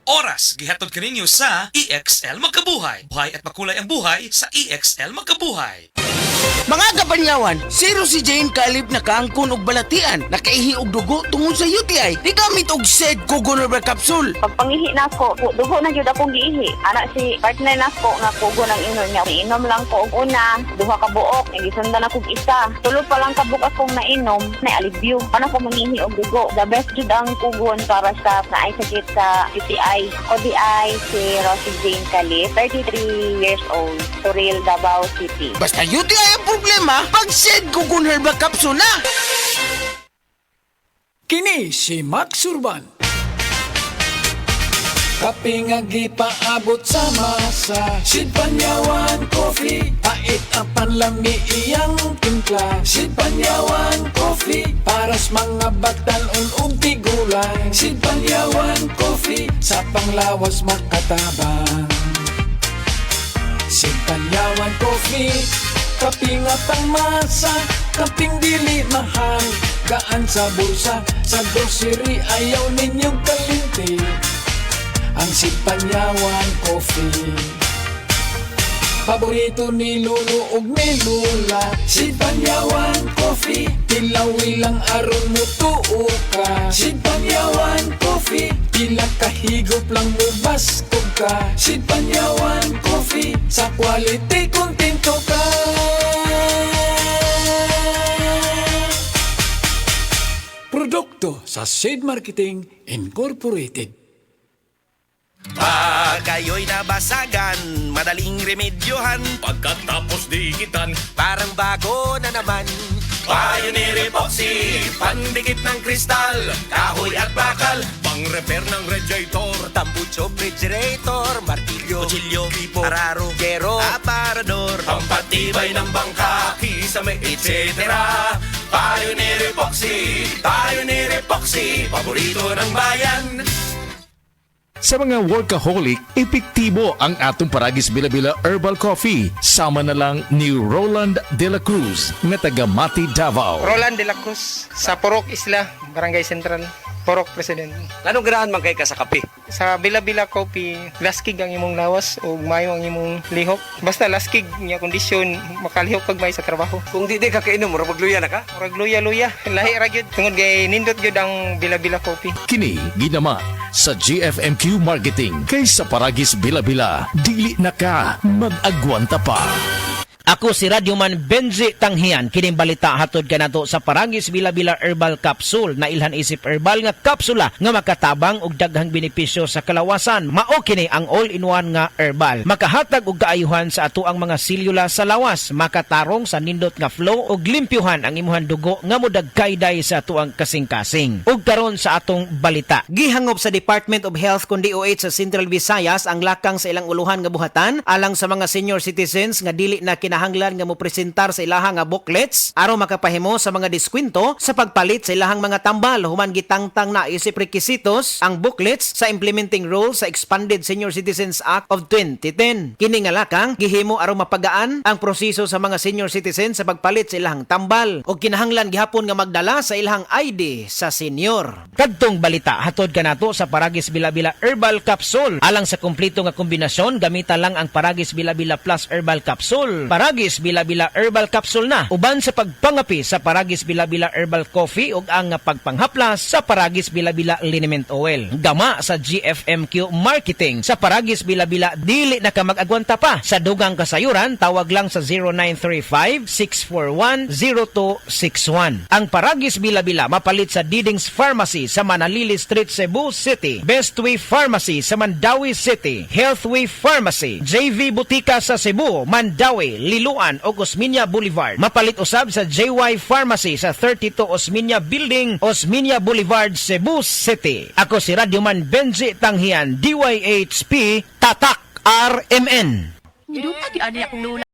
oras gihatod kaninyo sa EXL Magkabuhay. Buhay at makulay ang buhay sa EXL Magkabuhay. Mga kabanyawan, zero si Jane Calip na kaangkon og balatian, nakaihi og dugo tungod sa UTI. Di gamit og SED Kugonerba capsule. Pagpangihi na ko, dugo na jud akong giihi. Ana si partner na ko nga kugo ng inom niya. Inom lang ko og una, duha ka buok, gisundan ako og isa. Tulo pa lang ka buok akong nainom, na alibyo. Ano ko mangihi og dugo. The best jud ang kugon para sa naay sakit sa UTI. ODI si Rosie Jane Calip, 33 years old, Toril, Davao City. Basta UTI ang problema, pag SED Kugonerba capsule na. Kini si Max Urban. Kape nga gipaabot sa masa, Sid Panyawan Coffee, pait ang panlami iyang timpla. Sid Panyawan Coffee, paras mga batanon ug tigulang. Sid Panyawan Coffee, sa panglawas makatabang. Sid Panyawan Coffee, kaping nga pangmasa, kaping dili mahal, gaan sa bulsa, sa grocery ayaw ninyong kalinti. Ang Sid Panyawan Coffee, paborito ni Lolo ug ni Lola. Sid Panyawan Coffee, tilawi lang aron mo tuo ka. Sid Panyawan Coffee, pila kahigop lang mo baskog ka. Sid Panyawan Coffee, sa quality kontento ka. Produkto sa Sid Marketing Incorporated. Pag kayo'y nabasagan, madaling remedyohan. Pagkatapos dikitan, Parang bago na naman. Pioneer Epoxy, pandikit ng kristal, kahoy at bakal, pang-repair ng radiator, tambucho, refrigerator, martilyo, kutsilyo, tipo, araro, gero, aparador, pampatibay ng bangka, kisame, etc. Pioneer Epoxy, paborito ng bayan. Sa mga workaholic, epektibo ang atong Paragis Bila-Bila Herbal Coffee. Sama na lang ni Roland De La Cruz na taga Mati, Davao. Roland De La Cruz, sa Porok Isla, Barangay Central, Porok President. Anong ganahan man kay ka sa kape? Sa Bila-Bila Coffee, laskig ang imong lawas o mayo ang imong lihok. Basta laskig niya kondisyon, makalihok pag may sa trabaho. Kung di ka kainom, mura magluya na ka? Murag luya-luya, lahi ra gyud. Tungod kay nindot gyud ang Bila-Bila Coffee. Kini ginama sa GFMQ Marketing. Kay sa Paragis Bila-Bila, dili na ka mag-agwanta pa. Ako si Radyoman Benji Tanghian, kining balita hatod kanato sa Paragis Bila-Bila Herbal Capsule na ilhan isip herbal nga kapsula nga makatabang og daghang benepisyo sa kalawasan. Mao kini ang all-in-one nga herbal. Makahatag og kaayuhan sa ato ang mga selula sa lawas, makatarong sa nindot nga flow og limpyuhan ang imuhang dugo nga modagkayday sa ato ang kasing-kasing. Ug karon sa atong balita, gihangop sa Department of Health kun DOH sa Central Visayas ang lakang sa ilang uluhan nga buhatan alang sa mga senior citizens nga dili na kinahanglan nga mo presentar sa ilahang nga booklets aron makapahimo sa mga diskwento sa pagpalit sa ilahang mga tambal human gitangtang na isip rekisitos ang booklets sa implementing rules sa Expanded Senior Citizens Act of 2010. Kini nga lakang gihimo aron mapagaan ang proseso sa mga senior citizens sa pagpalit sa ilahang tambal o kinahanglan gihapon nga magdala sa ilahang ID sa senior. Kadtong balita hatod kanato sa Paragis Bila-Bila Herbal Capsule. Alang sa kumpleto nga kombinasyon gamita lang ang Paragis Bila-Bila Plus Herbal Capsule. Paragis Bila-Bila Herbal Capsule na uban sa pagpangapi sa Paragis Bila-Bila Herbal Coffee ug ang pagpanghaplas sa Paragis Bila-Bila Liniment Oil. Gama sa GFMQ Marketing sa Paragis Bila-Bila dili na ka mag-agwanta pa. Sa dugang kasayuran tawag lang sa 0935-641-0261. Ang Paragis Bila-Bila mapalit sa Didings Pharmacy sa Manalili Street, Cebu City, Bestway Pharmacy sa Mandawi City, Healthway Pharmacy, JV Butika sa Cebu, Mandawi, Liluan o Osmeña Boulevard. Mapalit usab sa JY Pharmacy sa 32 Osmeña Building, Osmeña Boulevard, Cebu City. Ako si Radyoman Benji Tanghian, DYHP, Tatak RMN. Nidungag yung ano akong lula.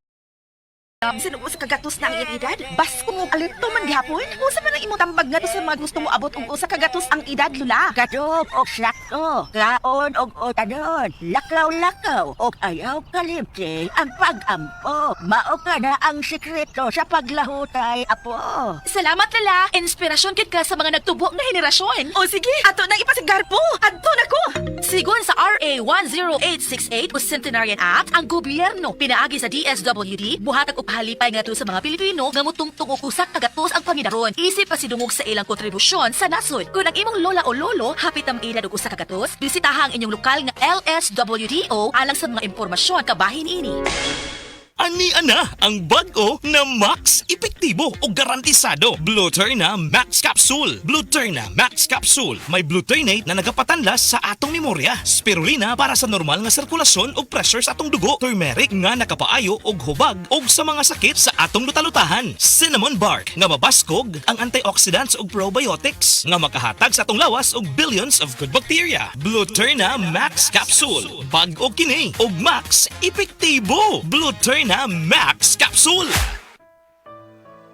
Bisan mo sa kagatos na ang iyang edad, bas kung alito man gihapon, usa man ang imong tambag nga to sa mga gusto mo abot ug usa kagatos ang edad lula. Gadok og sakto, kaon og otadon, lakaw-lakaw og ayaw kalimti ang pag-ampo. Mao ka na ang sikreto sa paglahutay, apo. Salamat lala, inspirasyon kit ka sa mga nagtubo nga henerasyon. O sige, ato nang ipasigar po. Adto na ko. Sigon sa RA 10868 o Centenarian Act, ang gobyerno pinaagi sa DSWD buhatag og pahalipay ngadto sa mga Pilipino nga motungtong og usa ka gatos ang panginaron. Isip pa sidungog sa ilang kontribusyon sa nasod. Kung ang imong lola o lolo hapit ang edad og usa ka gatos, bisitaha ang inyong lokal nga LSWDO alang sa mga impormasyon kabahin ini. Ani ana ang bag-o na Max epektibo o garantisado. Blueterna Max Capsule. Blueterna Max Capsule. May blueternate na nagapatanlas sa atong memorya. Spirulina para sa normal nga sirkulasyon ug pressure sa atong dugo. Turmeric nga nakapaayo og hubag og sa mga sakit sa atong lutalutahan. Cinnamon bark nga mabaskog ang antioxidants ug probiotics nga makahatag sa atong lawas og billions of good bacteria. Blueterna Max Capsule. Bag-o kini og Max epektibo. Blueterna Max Capsule.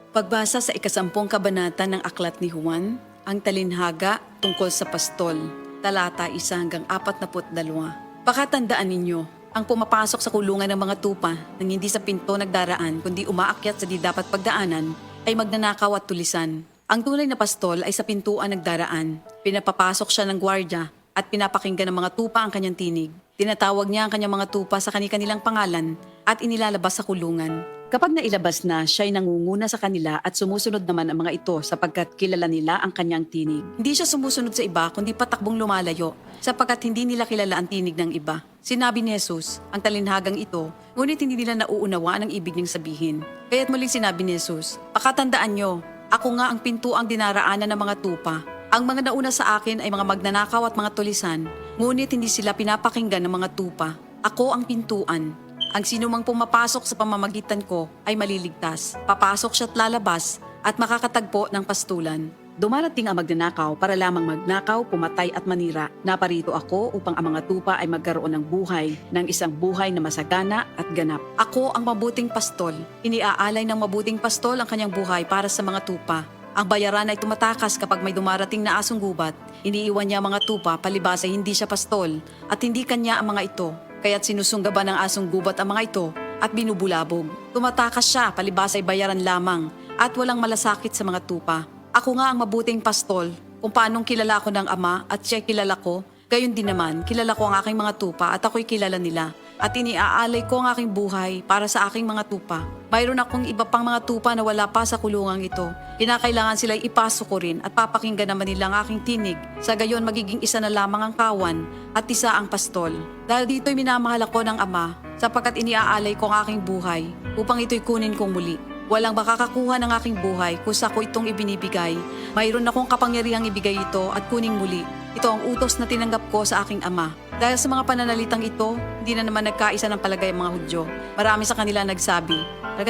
Pagbasa sa ikasampung kabanata ng Aklat ni Juan, ang talinhaga tungkol sa pastol, talata 1 hanggang 42. Pakatandaan ninyo, ang pumapasok sa kulungan ng mga tupa nang hindi sa pinto nagdaraan kundi umaakyat sa di dapat pagdaanan ay magnanakaw at tulisan. Ang tunay na pastol ay sa pintuan nagdaraan. Pinapapasok siya ng gwardya at pinapakinggan ng mga tupa ang kanyang tinig. Tinatawag niya ang kanyang mga tupa sa kanilang pangalan at inilalabas sa kulungan. Kapag nailabas na, siya ay nangunguna sa kanila at sumusunod naman ang mga ito sapagkat kilala nila ang kanyang tinig. Hindi siya sumusunod sa iba kundi patakbong lumalayo sapagkat hindi nila kilala ang tinig ng iba. Sinabi ni Jesus, ang talinhagang ito, ngunit hindi nila nauunawaan ang ibig niyang sabihin. Kaya't muling sinabi ni Jesus, pakatandaan nyo, ako nga ang pintuang dinaraanan ng mga tupa. Ang mga nauna sa akin ay mga magnanakaw at mga tulisan, ngunit hindi sila pinapakinggan ng mga tupa. Ako ang pintuan. Ang sinumang pumapasok sa pamamagitan ko ay maliligtas. Papasok siya at lalabas at makakatagpo ng pastulan. Dumarating ang magnanakaw para lamang magnakaw, pumatay at manira. Naparito ako upang ang mga tupa ay magkaroon ng buhay, ng isang buhay na masagana at ganap. Ako ang mabuting pastol. Iniaalay ng mabuting pastol ang kanyang buhay para sa mga tupa. Ang bayaran ay tumatakas kapag may dumarating na asong gubat. Iniiwan niya ang mga tupa palibas ay hindi siya pastol at hindi kanya ang mga ito. Kaya't sinusunggaban ng asong gubat ang mga ito at binubulabog. Tumatakas siya palibas ay bayaran lamang at walang malasakit sa mga tupa. Ako nga ang mabuting pastol. Kung paanong kilala ko ng Ama at siya kilala ko, gayon din naman kilala ko ang aking mga tupa at ako'y kilala nila. At iniaalay ko ang aking buhay para sa aking mga tupa. Mayroon akong iba pang mga tupa na wala pa sa kulungang ito. Kinakailangan sila'y ipasok ko rin at papakinggan naman nila ang aking tinig. Sa gayon magiging isa na lamang ang kawan at isa ang pastol. Dahil dito'y minamahal ako ng Ama sapagkat iniaalay ko ang aking buhay upang ito'y kunin kong muli. Walang makakakuha ng aking buhay kung sa ko itong ibinibigay. Mayroon akong kapangyarihang ibigay ito at kuning muli. Ito ang utos na tinanggap ko sa aking Ama. Dahil sa mga pananalitang ito, hindi na naman nagkaisa ng palagay ang mga Hudyo. Marami sa kanila nagsabi,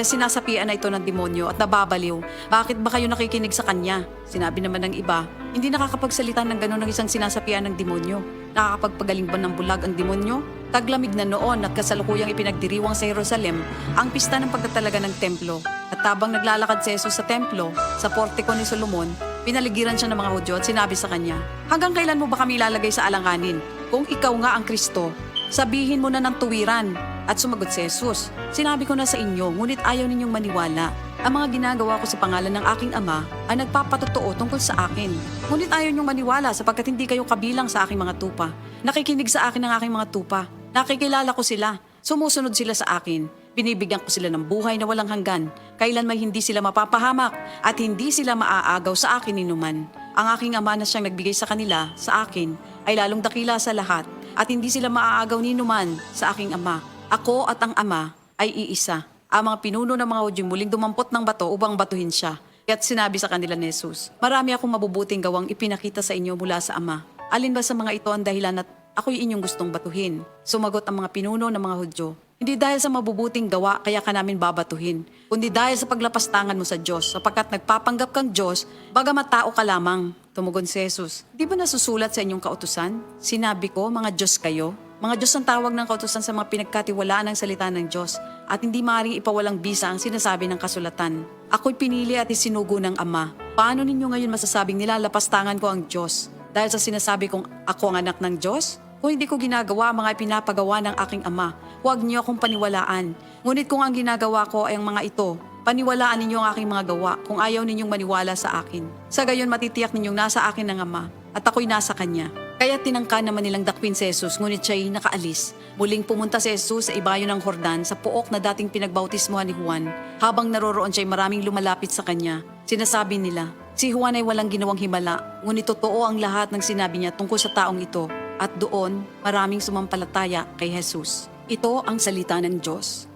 sinasapian na ito ng demonyo at nababaliw. Bakit ba kayo nakikinig sa kanya? Sinabi naman ng iba, hindi nakakapagsalita ng gano'n ng isang sinasapian ng demonyo. Nakakapagpagaling ba ng bulag ang demonyo? Taglamig na noon at kasalukuyang ipinagdiriwang sa Jerusalem ang pista ng pagtatalaga ng templo. At tabang naglalakad si Jesus sa templo, sa portiko ni Solomon, pinaligiran siya ng mga Hudyo at sinabi sa kanya, hanggang kailan mo ba kami ilalagay sa alanganin? Kung ikaw nga ang Kristo, sabihin mo na ng tuwiran. At sumagot si Jesus, sinabi ko na sa inyo, ngunit ayaw ninyong maniwala. Ang mga ginagawa ko sa pangalan ng aking Ama ay nagpapatotoo tungkol sa akin. Ngunit ayaw ninyong maniwala sapagkat hindi kayo kabilang sa aking mga tupa. Nakikinig sa akin ng aking mga tupa. Nakikilala ko sila. Sumusunod sila sa akin. Binibigyan ko sila ng buhay na walang hanggan. Kailan may hindi sila mapapahamak at hindi sila maaagaw sa akin ninuman. Ang aking Ama na siyang nagbigay sa kanila, sa akin, ay lalong dakila sa lahat at hindi sila maaagaw ninuman sa aking Ama. Ako at ang Ama ay iisa. Ang mga pinuno ng mga Hudyo muling dumampot ng bato upang batuhin siya. Kaya't sinabi sa kanila ni Jesus, marami akong mabubuting gawang ipinakita sa inyo mula sa Ama. Alin ba sa mga ito ang dahilan at ako'y inyong gustong batuhin? Sumagot ang mga pinuno ng mga Hudyo, hindi dahil sa mabubuting gawa kaya ka namin babatuhin, kundi dahil sa paglapastangan mo sa Diyos, sapagkat nagpapanggap kang Diyos, bagamat tao ka lamang. Tumugon si Jesus, di ba nasusulat sa inyong kautusan? Sinabi ko, mga Diyos kayo. Mga Diyos ang tawag ng kautusan sa mga pinagkatiwalaan ng salita ng Diyos at hindi maaaring ipawalang bisa ang sinasabi ng kasulatan. Ako'y pinili at isinugo ng Ama. Paano ninyo ngayon masasabing nilalapastangan ko ang Diyos? Dahil sa sinasabi kong ako ang anak ng Diyos? Kung hindi ko ginagawa ang mga pinapagawa ng aking Ama, huwag niyo akong paniwalaan. Ngunit kung ang ginagawa ko ay ang mga ito, paniwalaan ninyo ang aking mga gawa kung ayaw ninyong maniwala sa akin. Sa gayon matitiyak ninyong nasa akin ng Ama at ako'y nasa Kanya. Kaya tinangka naman nilang dakwin si Jesus, ngunit siya'y nakaalis. Muling pumunta si Jesus sa ibayo ng Jordan sa puok na dating pinagbautismuhan ni Juan. Habang naroroon siya'y maraming lumalapit sa kanya. Sinasabi nila, si Juan ay walang ginawang himala, ngunit totoo ang lahat ng sinabi niya tungkol sa taong ito. At doon, maraming sumampalataya kay Jesus. Ito ang salita ng Diyos.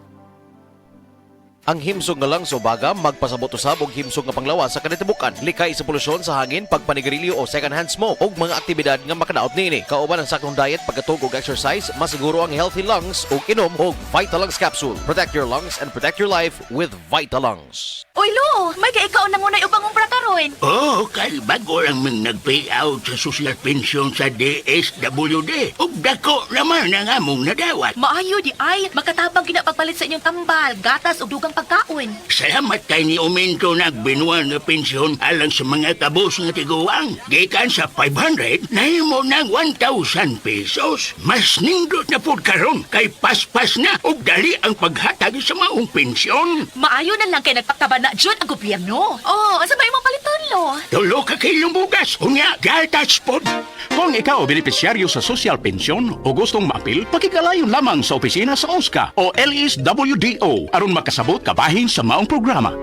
Ang himsog nga lang sa ubaga, magpasabot usab og himsog nga panglawas sa kanitibukan, likay sa polusyon sa hangin, pagpanigarilyo o second-hand smoke ug mga aktibidad nga makadaot niini. Kauban ang saktong diet, pagkatug og exercise, masiguro ang healthy lungs ug inom og Vitalungs capsule. Protect your lungs and protect your life with Vitalungs. Uy, Lo! May kaikaw na ngunay ubang umpra karon. Oo, kay bago lang mang nag-payout sa social pension sa DSWD. Ug dako naman ang among nadawat. Maayo di ay, makatabang kinapagpalit sa inyong tambal, gatas ug dugang pagkaon. Salamat kay ni Aumento nagbinuan nga pensyon alang sa mga kabos nga tiguang. Gikan sa 500, nahimo ng 1,000 pesos. Mas nindot na pud karon kay paspas na ug dali ang paghatag sa maong pensyon. Maayo na lang kay nagpaktaban na dyan ang gobyerno. Oh, asa ba imong paliton, Lo? Tulo ka kilong bugas, unya gatas pod. Kung ikaw benepisyaryo sa social pension o gustong maapil, pakigalayon lamang sa opisina sa OSCA o LSWDO aron makasabot kabahin sa maong programa.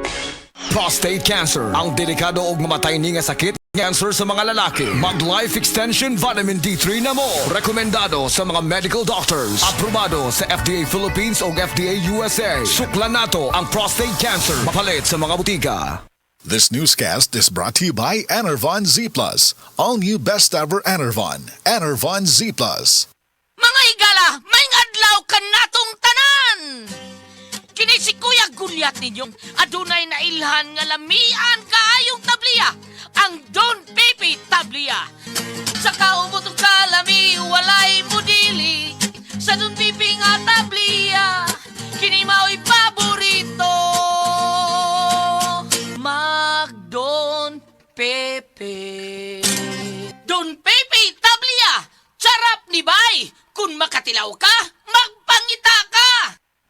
Prostate cancer, ang delikado ug mamatay ni nga sakit. Cancer sa mga lalaki. Mag-Life Extension Vitamin D3 na mo. Rekomendado sa mga medical doctors. Aprobado sa FDA Philippines o FDA USA. Suklan nato ang prostate cancer. Mapalit sa mga butika. This newscast is brought to you by Enervon Z+. All new best ever Enervon. Enervon Z+. Mga higala, may adlaw ka natong tanan! Kini si Kuya Gulyat ninyong adunay na ilhan nga lamian kaayong tabliya, ang Don Pepe Tablia. Sa kaumot o kalami, walay mudili, sa Don Pepe nga tablia, kini mao'y paborito. Mag Don Pepe. Don Pepe Tablia, charap ni bay, kung makatilaw ka, magpangita ka!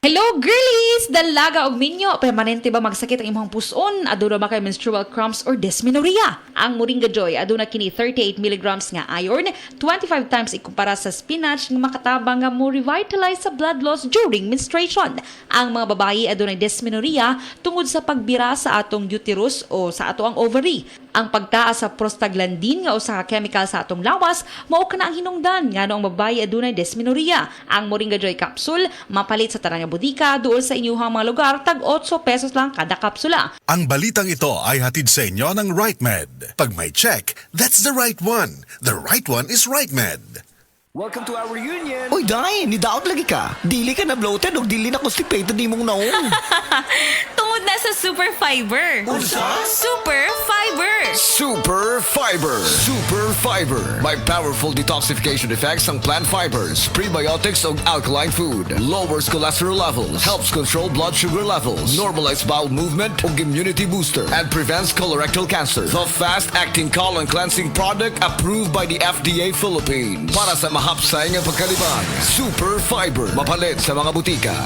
Hello girlies! Dalaga og minyo, permanente ba magsakit ang imong puson? Aduna ba kay menstrual cramps or dysmenorrhea? Ang Moringa Joy aduna kini 38 mg nga iron, 25 times ikumpara sa spinach nga makatabang nga mo revitalize sa blood loss during menstruation. Ang mga babayi adunay dysmenorrhea tungod sa pagbira sa atong uterus o sa ato ang ovary. Ang pagtaas sa prostaglandin nga usa ka chemical sa atong lawas mao kana ang hinungdan ngano ang babayi adunay dysmenorrhea. Ang Moringa Joy capsule mapalit sa tanang budika doon sa inyong mga lugar, tag 8 pesos lang kada kapsula. Ang balitang ito ay hatid sa inyo ng RightMed. Pag may check, that's the right one. The right one is RightMed. Welcome to our reunion! Uy, Day! Nidaot lagi ka! Dili ka na bloated o dili na constipated ni mong naong! Tungod na sa Super Fiber! Unsa? Super Fiber! Super Fiber! Super Fiber! May powerful detoxification effects ang plant fibers, prebiotics o alkaline food. Lowers cholesterol levels, helps control blood sugar levels, normalize bowel movement o immunity booster, and prevents colorectal cancer. The fast-acting colon cleansing product approved by the FDA Philippines. Para sa mahapsay ng pagkalibang, Super Fiber, mapalit sa mga butika.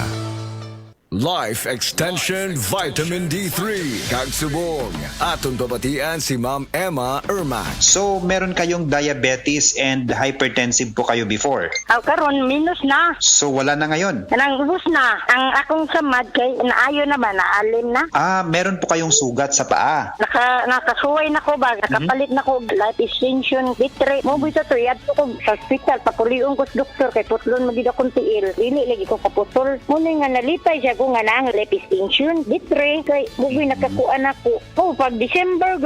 Life Extension Vitamin D3. Kagsubong. Atong babatian si Ma'am Emma Erman. So, meron kayong diabetes and hypertensive po kayo before? Karon minus na. So, wala na ngayon? Nang ubos na. Ang akong samad kay naayo na ba, naalim na. Meron po kayong sugat sa paa. Nakasuway na ko ba? Nakapalit na ko life extension, bitre. Mo bisa to, yadto ko sa hospital. Pakuliong ko sa doktor kay putlon magid akong tiil. Dili lagi ko kaputol. Muna nga nalipay siya ko nga na ang life extension. Bitre. Kay mugoy nakakuan ako. Pag December,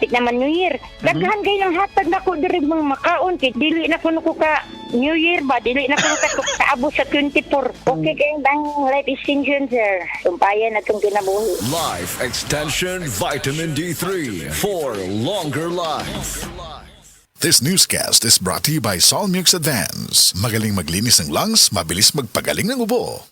tik naman New Year. Daghan kayo ng hatag na ko diri mga makaon. Kay dili na ko ka New Year ba? Dili na ko kaabot sa 24. Okay kayo bang life extension, sir? Tumpayan na itong kinabuhi. Life Extension Vitamin D3 for longer life. This newscast is brought to you by Solmux Advance. Magaling maglinis ng lungs, mabilis magpagaling ng ubo.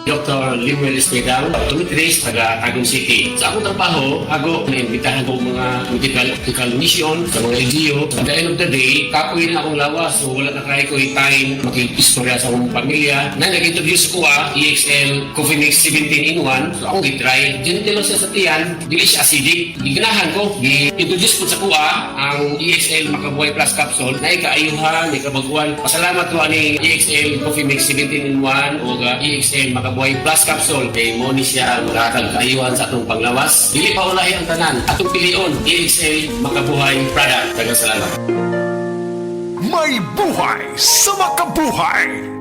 Dr. Limuel Espedal, optometrist, taga Tagum City. Sa akong trabaho, ako naimbitahan ko mga medical mission sa mga LGU. At the end of the day, kapoy na akong lawas, so wala na kaya ko time makikistorya sa akong pamilya. Na nag-introduce ko EXL Coffee Mix 17-in-1. So akong i-try. Gentle siya sa tiyan, dili siya acidic. Giganahan ko, i-introduce ko sa kuha ang EXL Makabuhay Plus Capsule na ikaayuhan, ikabaguan. Pasalamat ko ani EXL Coffee Mix 17-in-1 o EXL Makabuhay Plus Capsule. Kay mo ni siya makakag kaayuhan sa atong panglawas. Dili pa ulahi ang tanan. Atong pilion, EXL Makabuhay product. Daghang salamat. May buhay sa makabuhay!